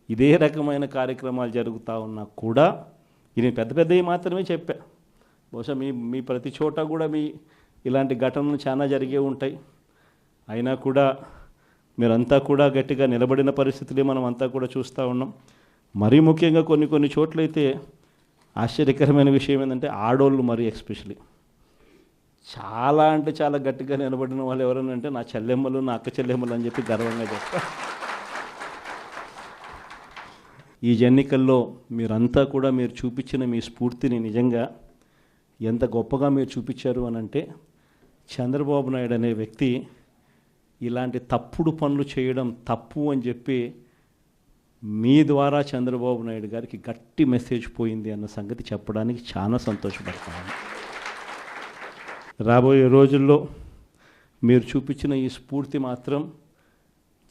ఇదే రకమైన కార్యక్రమాలు జరుగుతూ ఉన్నా కూడా ఇది పెద్ద పెద్దవి మాత్రమే చెప్పా. బహుశా మీ ప్రతి చోట కూడా ఇలాంటి ఘటనలు చాలా జరిగే ఉంటాయి. అయినా కూడా మీరంతా కూడా గట్టిగా నిలబడిన పరిస్థితులే మనం అంతా కూడా చూస్తూ ఉన్నాం. మరీ ముఖ్యంగా కొన్ని చోట్లయితే ఆశ్చర్యకరమైన విషయం ఏంటంటే ఆడోళ్ళు మరీ ఎస్పెషలీ చాలా అంటే చాలా గట్టిగా నిలబడిన వాళ్ళు ఎవరనంటే నా చెల్లెమ్మలు, నా అక్క చెల్లెమ్మలు అని చెప్పి గర్వంగా చెప్తా. ఈ ఎన్నికల్లో మీరంతా కూడా మీరు చూపించిన మీ స్ఫూర్తిని నిజంగా ఎంత గొప్పగా మీరు చూపించారు అనంటే, చంద్రబాబు నాయుడు అనే వ్యక్తి ఇలాంటి తప్పుడు పనులు చేయడం తప్పు అని చెప్పి మీ ద్వారా చంద్రబాబు నాయుడు గారికి గట్టి మెసేజ్ పోయింది అన్న సంగతి చెప్పడానికి చాలా సంతోషపడతాను. రాబోయే రోజుల్లో మీరు చూపించిన ఈ స్ఫూర్తి మాత్రం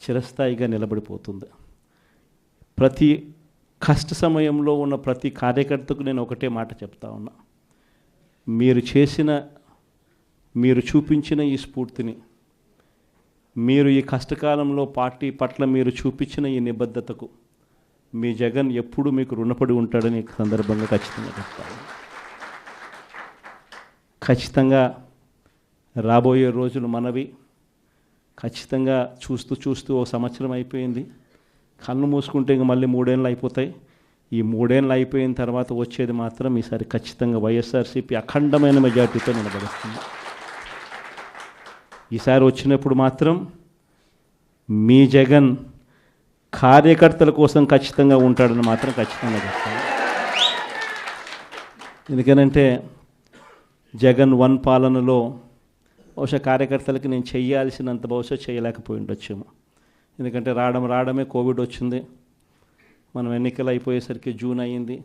చిరస్థాయిగా నిలబడిపోతుంది. ప్రతి కష్ట సమయంలో ఉన్న ప్రతి కార్యకర్తకు నేను ఒకటే మాట చెప్తా ఉన్నా, మీరు చూపించిన ఈ స్ఫూర్తిని, మీరు ఈ కష్టకాలంలో పార్టీ పట్ల మీరు చూపించిన ఈ నిబద్ధతకు మీ జగన్ ఎప్పుడూ మీకు రుణపడి ఉంటాడని ఈ సందర్భంగా ఖచ్చితంగా చెప్తాను. ఖచ్చితంగా రాబోయే రోజులు మనవి. ఖచ్చితంగా చూస్తూ ఓ సంవత్సరం అయిపోయింది, కన్ను మూసుకుంటే ఇంక మళ్ళీ 3 ఏళ్ళు అయిపోతాయి. ఈ 3 ఏళ్ళు అయిపోయిన తర్వాత వచ్చేది మాత్రం ఈసారి ఖచ్చితంగా వైఎస్ఆర్సీపీ అఖండమైన మెజార్టీతో నిలబడుతుంది. ఈసారి వచ్చినప్పుడు మాత్రం మీ జగన్ కార్యకర్తల కోసం ఖచ్చితంగా ఉంటాడని మాత్రం ఖచ్చితంగా చెప్తాను. ఎందుకనంటే జగన్ 1 పాలనలో బహుశా కార్యకర్తలకి నేను చేయాల్సినంత బహుశా చేయలేకపోయి ఉండొచ్చేమో. ఎందుకంటే రావడమే కోవిడ్ వచ్చింది, మనం ఎన్నికలు అయిపోయేసరికి జూన్ అయ్యింది,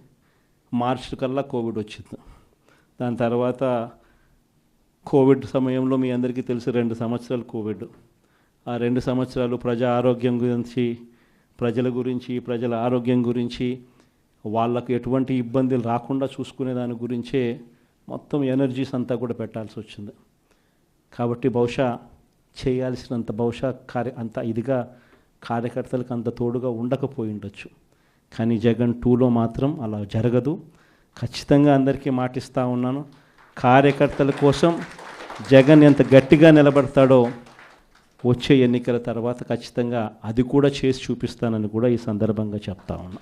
మార్చి కల్లా కోవిడ్ వచ్చింది. దాని తర్వాత కోవిడ్ సమయంలో మీ అందరికీ తెలుసు 2 సంవత్సరాలు కోవిడ్. ఆ 2 సంవత్సరాలు ప్రజల గురించి ప్రజల ఆరోగ్యం గురించి వాళ్ళకు ఎటువంటి ఇబ్బందులు రాకుండా చూసుకునే దాని గురించే మొత్తం ఎనర్జీస్ అంతా కూడా పెట్టాల్సి వచ్చింది. కాబట్టి బహుశా చేయాల్సినంత అంత ఇదిగా కార్యకర్తలకు అంత తోడుగా ఉండకపోయి ఉండొచ్చు. కానీ జగన్ 2లో మాత్రం అలా జరగదు. ఖచ్చితంగా అందరికీ మాటిస్తూ ఉన్నాను, కార్యకర్తల కోసం జగన్ ఎంత గట్టిగా నిలబడతాడో వచ్చే ఎన్నికల తర్వాత ఖచ్చితంగా అది కూడా చేసి చూపిస్తానని కూడా ఈ సందర్భంగా చెప్తా ఉన్నా.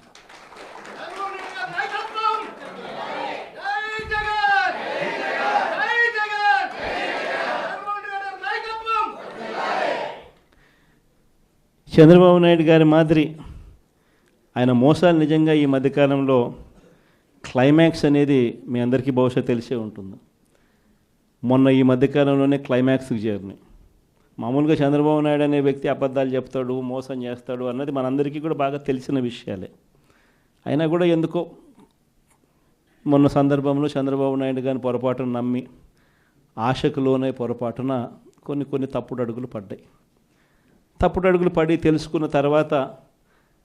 చంద్రబాబు నాయుడు గారి మాదిరి ఆయన మోసాలు నిజంగా ఈ మధ్యకాలంలో క్లైమాక్స్ అనేది మీ అందరికీ బహుశా తెలిసే ఉంటుంది. మొన్న ఈ మధ్యకాలంలోనే క్లైమాక్స్కి చేరినాయి. మామూలుగా చంద్రబాబు నాయుడు అనే వ్యక్తి అబద్ధాలు చెప్తాడు, మోసం చేస్తాడు అన్నది మనందరికీ కూడా బాగా తెలిసిన విషయాలే. అయినా కూడా ఎందుకో మొన్న సందర్భంలో చంద్రబాబు నాయుడు గారిని పొరపాటున నమ్మి ఆశకులోనే పొరపాటున కొన్ని తప్పుడు అడుగులు పడ్డాయి. తప్పుడు అడుగులు పడి తెలుసుకున్న తర్వాత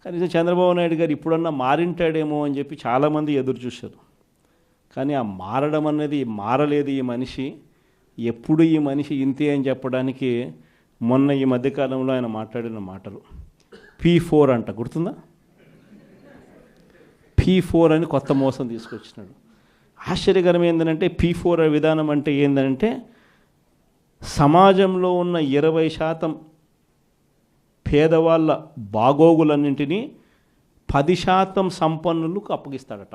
కనీసం చంద్రబాబు నాయుడు గారు ఇప్పుడన్నా మారింటాడేమో అని చెప్పి చాలామంది ఎదురు చూశారు. కానీ ఆ మారడం అనేది మారలేదు. ఈ మనిషి ఎప్పుడు ఈ మనిషి ఇంతే అని చెప్పడానికి మొన్న ఈ మధ్యకాలంలో ఆయన మాట్లాడిన మాటలు P4 అంట, గుర్తుందా? P4 అని కొత్త మోసం తీసుకొచ్చినాడు. ఆశ్చర్యకరం ఏంటంటే P4 విధానం అంటే ఏంటంటే సమాజంలో ఉన్న 20% పేదవాళ్ళ బాగోగులన్నింటినీ 10% సంపన్నులకు అప్పగిస్తాడట.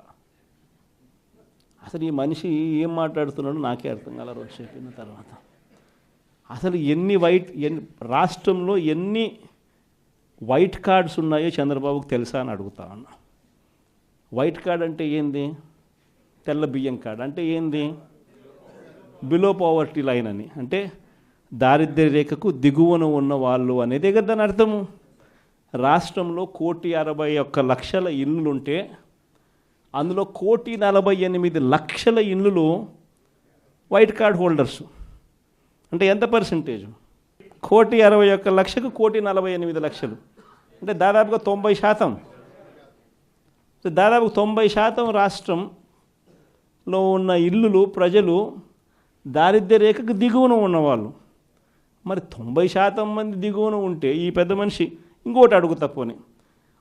అసలు ఈ మనిషి ఏం మాట్లాడుతున్నాడో నాకే అర్థం కాల రోజు చెప్పిన తర్వాత. అసలు రాష్ట్రంలో ఎన్ని వైట్ కార్డ్స్ ఉన్నాయో చంద్రబాబుకు తెలుసా అని అడుగుతా ఉన్నా. వైట్ కార్డ్ అంటే ఏంది? తెల్ల బియ్యం కార్డ్ అంటే ఏంది? బిలో పవర్టీ లైన్ అని, అంటే దారిద్ర్య రేఖకు దిగువన ఉన్న వాళ్ళు అనేదే కదా దాని అర్థము. రాష్ట్రంలో 1,61,00,000 ఇళ్ళుంటే అందులో 1,48,00,000 ఇళ్ళు వైట్ కార్డ్ హోల్డర్స్. అంటే ఎంత పర్సెంటేజ్? 1,61,00,000కు 1,48,00,000 అంటే దాదాపుగా 90%. దాదాపు 90% రాష్ట్రంలో ఉన్న ఇళ్ళు ప్రజలు దారిద్ర్య రేఖకు దిగువన ఉన్నవాళ్ళు. మరి 90% మంది దిగువన ఉంటే ఈ పెద్ద మనిషి ఇంకోటి అడుగుతా పోని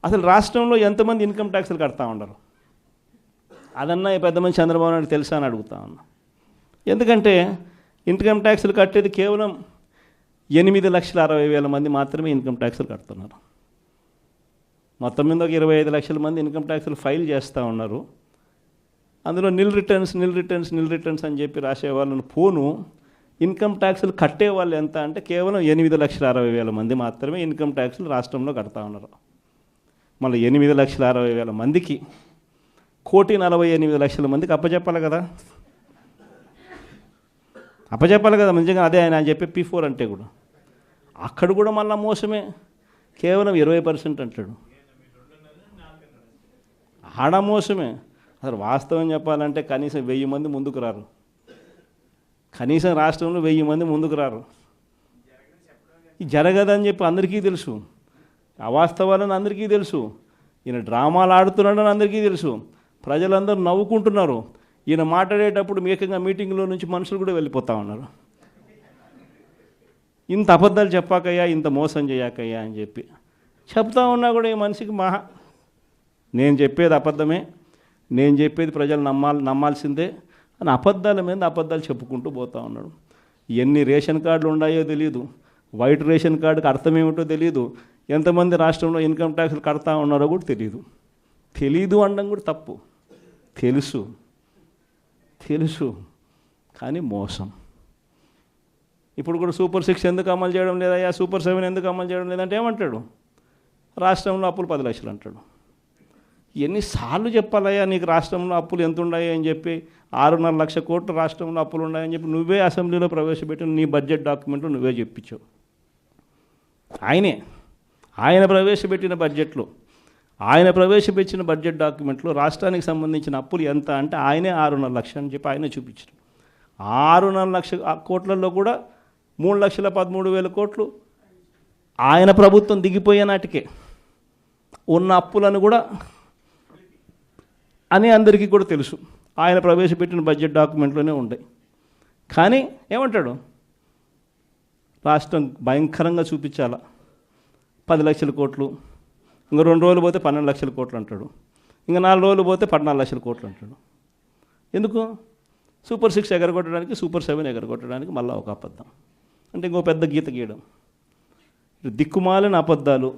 అసలు రాష్ట్రంలో ఎంతమంది ఇన్కమ్ ట్యాక్స్లు కడతా ఉండరు? అదన్నా ఈ పెద్ద మంది చంద్రబాబు నాయుడు తెలుసా అని అడుగుతా ఉన్నా. ఎందుకంటే ఇన్కమ్ ట్యాక్స్లు కట్టేది కేవలం 8,60,000 మంది మాత్రమే ఇన్కమ్ ట్యాక్స్లు కడుతున్నారు. మొత్తం మీద ఒక 25 లక్షల మంది ఇన్కమ్ ట్యాక్స్లు ఫైల్ చేస్తూ ఉన్నారు. అందులో నిల్ రిటర్న్స్ అని చెప్పి రాసే వాళ్ళను పోను ఇన్కమ్ ట్యాక్స్లు కట్టే వాళ్ళు ఎంత అంటే కేవలం 8,60,000 మంది మాత్రమే ఇన్కమ్ ట్యాక్స్లు రాష్ట్రంలో కడతా ఉన్నారు. మళ్ళీ 8,60,000 మందికి 1,48,00,000 మందికి అప్పచెప్పాలి కదా. నిజంగా అదే ఆయన చెప్పే P4 అంటే కూడా అక్కడ కూడా మళ్ళీ మోసమే. కేవలం 20% అంటాడు. ఆడ మోసమే. అసలు వాస్తవం చెప్పాలంటే కనీసం 1000 మంది ముందుకు రారు. కనీసం రాష్ట్రంలో 1000 మంది ముందుకు రారు. ఇది జరగదని చెప్పి అందరికీ తెలుసు. అవాస్తవాలని అందరికీ తెలుసు. ఈయన డ్రామాలు ఆడుతున్నాడని అందరికీ తెలుసు. ప్రజలందరూ నవ్వుకుంటున్నారు. ఈయన మాట్లాడేటప్పుడు ఏకంగా మీటింగ్లో నుంచి మనుషులు కూడా వెళ్ళిపోతూ ఉన్నారు. ఇంత అబద్ధాలు చెప్పాకయ్యా, ఇంత మోసం చేయకయ్యా అని చెప్పి చెప్తా ఉన్నా కూడా ఈ మనిషికి నేను చెప్పేది అబద్ధమే, నేను చెప్పేది ప్రజలు నమ్మాల్సిందే అని అబద్ధాల మీద అబద్ధాలు చెప్పుకుంటూ పోతూ ఉన్నాడు. ఎన్ని రేషన్ కార్డులు ఉన్నాయో తెలియదు, వైట్ రేషన్ కార్డుకి అర్థం ఏమిటో తెలియదు, ఎంతమంది రాష్ట్రంలో ఇన్కమ్ ట్యాక్స్లు కడతా ఉన్నారో కూడా తెలీదు అనడం కూడా తప్పు. తెలుసు కానీ మోసం. ఇప్పుడు కూడా సూపర్ 6 ఎందుకు అమలు చేయడం లేదయ్యా, సూపర్ 7 ఎందుకు అమలు చేయడం లేదంటే ఏమంటాడు? రాష్ట్రంలో అప్పులు 10 లక్షలు అంటాడు. ఎన్నిసార్లు చెప్పాలయ్యా నీకు రాష్ట్రంలో అప్పులు ఎంత ఉన్నాయి అని చెప్పి 6.5 లక్షల కోట్లు రాష్ట్రంలో అప్పులు ఉన్నాయని చెప్పి నువ్వే అసెంబ్లీలో ప్రవేశపెట్టిన నీ బడ్జెట్ డాక్యుమెంట్లో నువ్వే చెప్పించావు. ఆయన ప్రవేశపెట్టిన బడ్జెట్ డాక్యుమెంట్లో రాష్ట్రానికి సంబంధించిన అప్పులు ఎంత అంటే ఆయనే 6.5 లక్షలు అని చెప్పి ఆయనే చూపించారు. 6.5 లక్షల కోట్లలో కూడా 3,13,000 కోట్లు ఆయన ప్రభుత్వం దిగిపోయే నాటికే ఉన్న అప్పులను కూడా అని అందరికీ కూడా తెలుసు. ఆయన ప్రవేశపెట్టిన బడ్జెట్ డాక్యుమెంట్లోనే ఉన్నాయి. కానీ ఏమంటాడు? రాష్ట్రం భయంకరంగా చూపించాల 10 లక్షల కోట్లు, ఇంకా 2 రోజులు పోతే 12 లక్షల కోట్లు అంటాడు, ఇంకా 4 రోజులు పోతే 14 లక్షల కోట్లు అంటాడు. ఎందుకు? సూపర్ 6 ఎగరగొట్టడానికి, సూపర్ 7 ఎగరగొట్టడానికి మళ్ళీ ఒక అబద్ధం. అంటే ఇంకో పెద్ద గీత గీయడం. దిక్కుమాలిన అబద్ధాలు,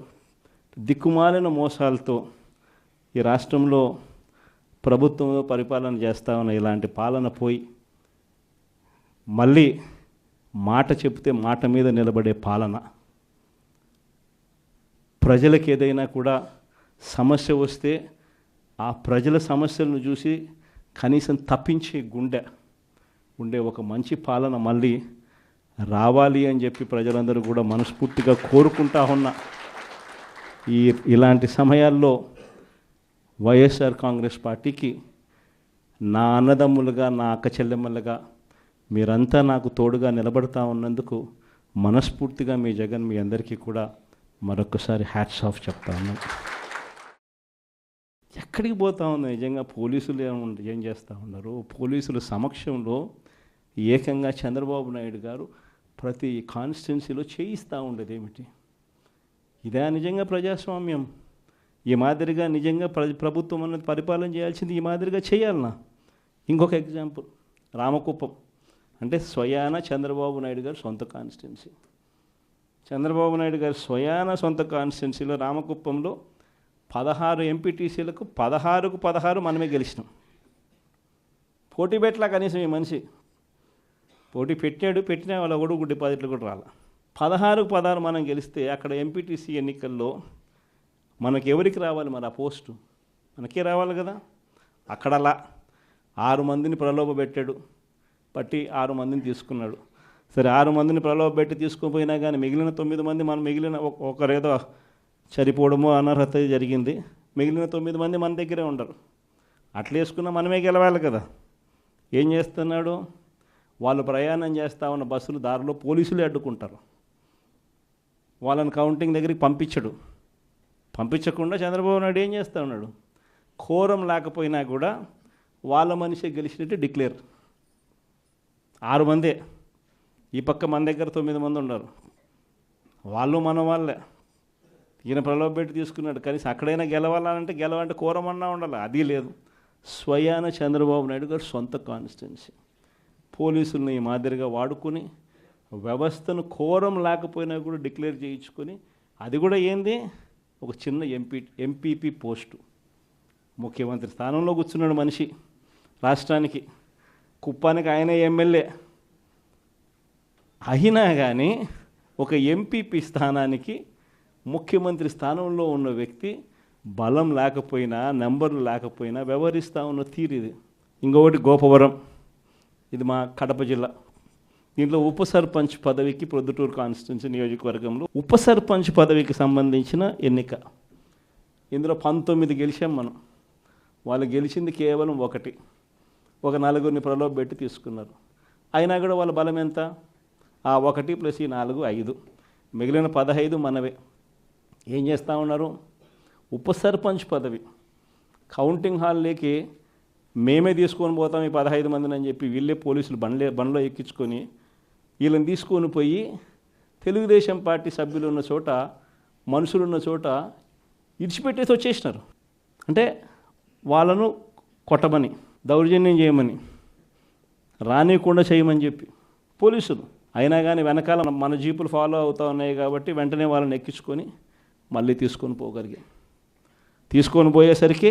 దిక్కుమాలిన మోసాలతో ఈ రాష్ట్రంలో ప్రభుత్వంలో పరిపాలన చేస్తా ఉన్న ఇలాంటి పాలన పోయి మళ్ళీ మాట చెప్తే మాట మీద నిలబడే పాలన, ప్రజలకు ఏదైనా కూడా సమస్య వస్తే ఆ ప్రజల సమస్యలను చూసి కనీసం తప్పించే గుండె ఉండే ఒక మంచి పాలన మళ్ళీ రావాలి అని చెప్పి ప్రజలందరూ కూడా మనస్ఫూర్తిగా కోరుకుంటా ఉన్న ఇలాంటి సమయాల్లో వైఎస్ఆర్ కాంగ్రెస్ పార్టీకి నా అన్నదమ్ములుగా, నా అక్క చెల్లెమ్మలుగా మీరంతా నాకు తోడుగా నిలబడతా ఉన్నందుకు మనస్ఫూర్తిగా మీ జగన్ మీ అందరికీ కూడా మరొకసారి హ్యాట్స్ ఆఫ్ చెప్తా ఉన్నాను. ఎక్కడికి పోతా ఉంది నిజంగా? పోలీసులు ఏం చేస్తూ ఉన్నారు? పోలీసుల సమక్షంలో ఏకంగా చంద్రబాబు నాయుడు గారు ప్రతి కాన్స్టిట్యున్సీలో చేయిస్తూ ఉండేది ఏమిటి? ఇదే నిజంగా ప్రజాస్వామ్యం? ఈ మాదిరిగా నిజంగా ప్రభుత్వం అన్నది పరిపాలన చేయాల్సింది ఈ మాదిరిగా చేయాలన్నా? ఇంకొక ఎగ్జాంపుల్, రామకుప్పం అంటే స్వయాన చంద్రబాబు నాయుడు గారు సొంత కాన్స్టిట్యున్సీ. చంద్రబాబు నాయుడు గారు స్వయాన సొంత కాన్స్టిట్యున్సీలో రామకుప్పంలో 16 ఎంపీటీసీలకు 16కు 16 మనమే గెలిచినాం. పోటీ పెట్టలా కనీసం ఈ మనిషి. పోటీ పెట్టిన వాళ్ళ కూడా డిపాజిట్లు కూడా రాలా. 16కు 16 మనం గెలిస్తే అక్కడ ఎంపీటీసీ ఎన్నికల్లో మనకి ఎవరికి రావాలి మరి ఆ పోస్టు? మనకే రావాలి కదా. అక్కడలా 6 మందిని ప్రలోభ పెట్టాడు, పట్టి 6 మందిని తీసుకున్నాడు. సరే 6 మందిని ప్రలోభ పెట్టి తీసుకుపోయినా కానీ మిగిలిన 9 మంది మనం మిగిలిన ఒకరేదో చనిపోవడమో అనర్హత జరిగింది, మిగిలిన 9 మంది మన దగ్గరే ఉండరు. అట్లా వేసుకున్నా మనమే గెలవాలి కదా. ఏం చేస్తున్నాడు? వాళ్ళు ప్రయాణం చేస్తూ ఉన్న బస్సులు దారిలో పోలీసులే అడ్డుకుంటారు. వాళ్ళని కౌంటింగ్ దగ్గరికి పంపించకుండా చంద్రబాబు నాయుడు ఏం చేస్తూ ఉన్నాడు? కోరం లేకపోయినా కూడా వాళ్ళ మనిషి గెలిచినట్టు డిక్లేర్. 6 మందే, ఈ పక్క మన దగ్గర 9 మంది ఉన్నారు, వాళ్ళు మన వాళ్ళే. ఈయన ప్రలోభపెట్టి తీసుకున్నాడు. కనీసం అక్కడైనా గెలవాలంటే గెలవాలంటే కోరమన్నా ఉండాలి, అది లేదు. స్వయాన చంద్రబాబు నాయుడు గారు సొంత కాన్స్టిట్యున్సీ పోలీసులను ఈ మాదిరిగా వాడుకొని వ్యవస్థను కోరం లేకపోయినా కూడా డిక్లేర్ చేయించుకొని, అది కూడా ఏంది ఒక చిన్న ఎంపీపీ పోస్టు, ముఖ్యమంత్రి స్థానంలో కూర్చున్నాడు మనిషి. రాష్ట్రానికి కుప్పానికి ఆయనే ఎమ్మెల్యే అయినా కానీ ఒక ఎంపీపీ స్థానానికి ముఖ్యమంత్రి స్థానంలో ఉన్న వ్యక్తి బలం లేకపోయినా నెంబర్లు లేకపోయినా వ్యవహరిస్తూ ఉన్న తీరు ఇది. ఇంకొకటి గోపవరం, ఇది మా కడప జిల్లా. దీంట్లో ఉప సర్పంచ్ పదవికి ప్రొద్దుటూరు కాన్స్టిట్యున్సీ నియోజకవర్గంలో ఉప సర్పంచ్ పదవికి సంబంధించిన ఎన్నిక. ఇందులో 19 గెలిచాం మనం. వాళ్ళు గెలిచింది కేవలం ఒక నలుగురిని ప్రలోభపెట్టి తీసుకున్నారు. అయినా కూడా వాళ్ళ బలం ఎంత? ఆ 1 + ఈ 4 5, మిగిలిన 15 మనవే. ఏం చేస్తూ ఉన్నారు? ఉప సర్పంచ్ పదవి కౌంటింగ్ హాల్లోకి మేమే తీసుకొని పోతాం ఈ 15 మందిని అని చెప్పి వీళ్ళే పోలీసులు బండ్లో ఎక్కించుకొని వీళ్ళని తీసుకొని పోయి తెలుగుదేశం పార్టీ సభ్యులు ఉన్న చోట, మనుషులు ఉన్న చోట ఇడిచిపెట్టేసి వచ్చేసినారు. అంటే వాళ్ళను కొట్టమని, దౌర్జన్యం చేయమని, రానియకుండా చేయమని చెప్పి పోలీసులు. అయినా కానీ వెనకాల మన జీపులు ఫాలో అవుతూ ఉన్నాయి కాబట్టి వెంటనే వాళ్ళని ఎక్కించుకొని మళ్ళీ తీసుకొని పోయేసరికి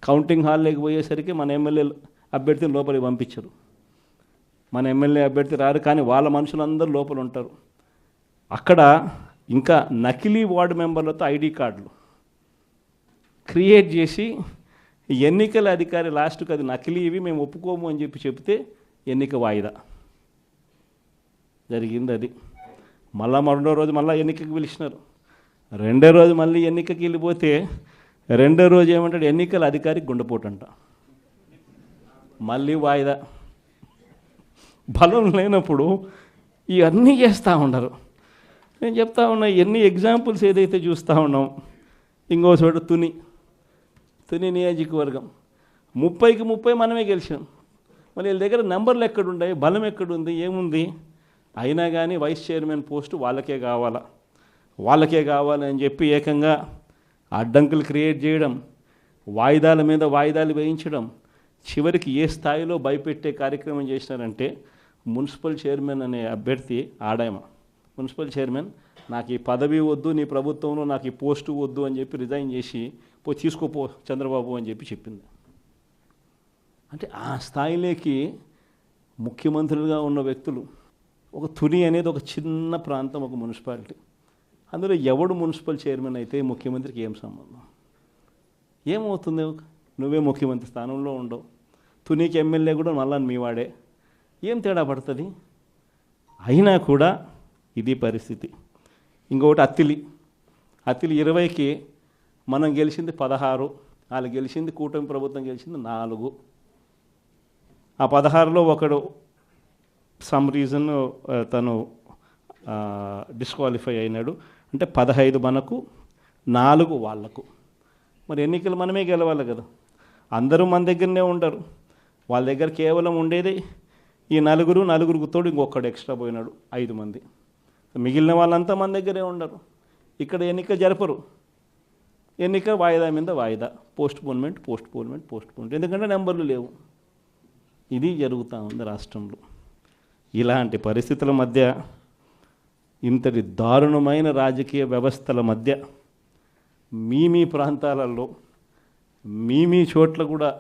కౌంటింగ్ హాల్లోకి పోయేసరికి మన ఎమ్మెల్యే అభ్యర్థిని లోపలికి పంపించరు. మన ఎమ్మెల్యే అభ్యర్థి రారు, కానీ వాళ్ళ మనుషులందరూ లోపల ఉంటారు. అక్కడ ఇంకా నకిలీ వార్డు మెంబర్లతో ఐడి కార్డులు క్రియేట్ చేసి ఎన్నికల అధికారి లాస్ట్కి అది నకిలీ, ఇవి మేము ఒప్పుకోము అని చెప్తే ఎన్నిక వాయిదా జరిగింది. అది రెండో రోజు మళ్ళీ ఎన్నికకి పిలిచినారు. రెండో రోజు మళ్ళీ ఎన్నికకి వెళ్ళిపోతే రెండో రోజు ఏమంటాడు, ఎన్నికల అధికారికి గుండెపోటు అంట, మళ్ళీ వాయిదా. బలం లేనప్పుడు ఇవన్నీ చేస్తూ ఉండరు. నేను చెప్తా ఉన్నా, ఎన్ని ఎగ్జాంపుల్స్ ఏదైతే చూస్తూ ఉన్నాం. ఇంకో చోట తుని నియోజకవర్గం 30కి 30 మనమే గెలిచాం. మరి వీళ్ళ దగ్గర నెంబర్లు ఎక్కడున్నాయి, బలం ఎక్కడుంది, ఏముంది? అయినా కానీ వైస్ చైర్మన్ పోస్టు వాళ్ళకే కావాలని చెప్పి ఏకంగా అడ్డంకులు క్రియేట్ చేయడం, వాయిదాల మీద వాయిదాలు వేయించడం, చివరికి ఏ స్థాయిలో భయపెట్టే కార్యక్రమం చేసినారంటే మున్సిపల్ చైర్మన్ అనే అభ్యర్థి మున్సిపల్ చైర్మన్ నాకు ఈ పదవి వద్దు, నీ ప్రభుత్వంలో నాకు ఈ పోస్టు వద్దు అని చెప్పి రిజైన్ చేసి తీసుకోపో చంద్రబాబు అని చెప్పి చెప్పింది. అంటే ఆ స్థాయిలోకి ముఖ్యమంత్రులుగా ఉన్న వ్యక్తులు. ఒక తుని అనేది ఒక చిన్న ప్రాంతం, ఒక మున్సిపాలిటీ. అందులో ఎవడు మున్సిపల్ చైర్మన్ అయితే ముఖ్యమంత్రికి ఏం సంబంధం? ఏమవుతుంది? నువ్వే ముఖ్యమంత్రి స్థానంలో ఉండవు, తునికి ఎమ్మెల్యే కూడా మళ్ళా మీ వాడే, ఏం తేడా పడుతుంది? అయినా కూడా ఇది పరిస్థితి. ఇంకొకటి అత్తిలి 20కి మనం గెలిచింది 16, వాళ్ళు గెలిచింది, కూటమి ప్రభుత్వం గెలిచింది 4. ఆ 16లో ఒకడు సమ్ రీజన్ తను డిస్క్వాలిఫై అయినాడు. అంటే 15 మనకు, 4 వాళ్లకు. మరి ఎన్నికలు మనమే గెలవాలి కదా. అందరూ మన దగ్గరనే ఉండరు. వాళ్ళ దగ్గర కేవలం ఉండేది ఈ నలుగురికి తోడు ఇంకొకడు ఎక్స్ట్రా పోయినాడు, 5 మంది. మిగిలిన వాళ్ళంతా మన దగ్గరే ఉండరు. ఇక్కడ ఎన్నిక జరపరు. ఎన్నిక వాయిదా మీద వాయిదా, పోస్ట్పోన్మెంట్, ఎందుకంటే నెంబర్లు లేవు. ఇది జరుగుతూ ఉంది రాష్ట్రంలో. ఇలాంటి పరిస్థితుల మధ్య, ఇంతటి దారుణమైన రాజకీయ వ్యవస్థల మధ్య మీ ప్రాంతాలలో మీ చోట్ల కూడా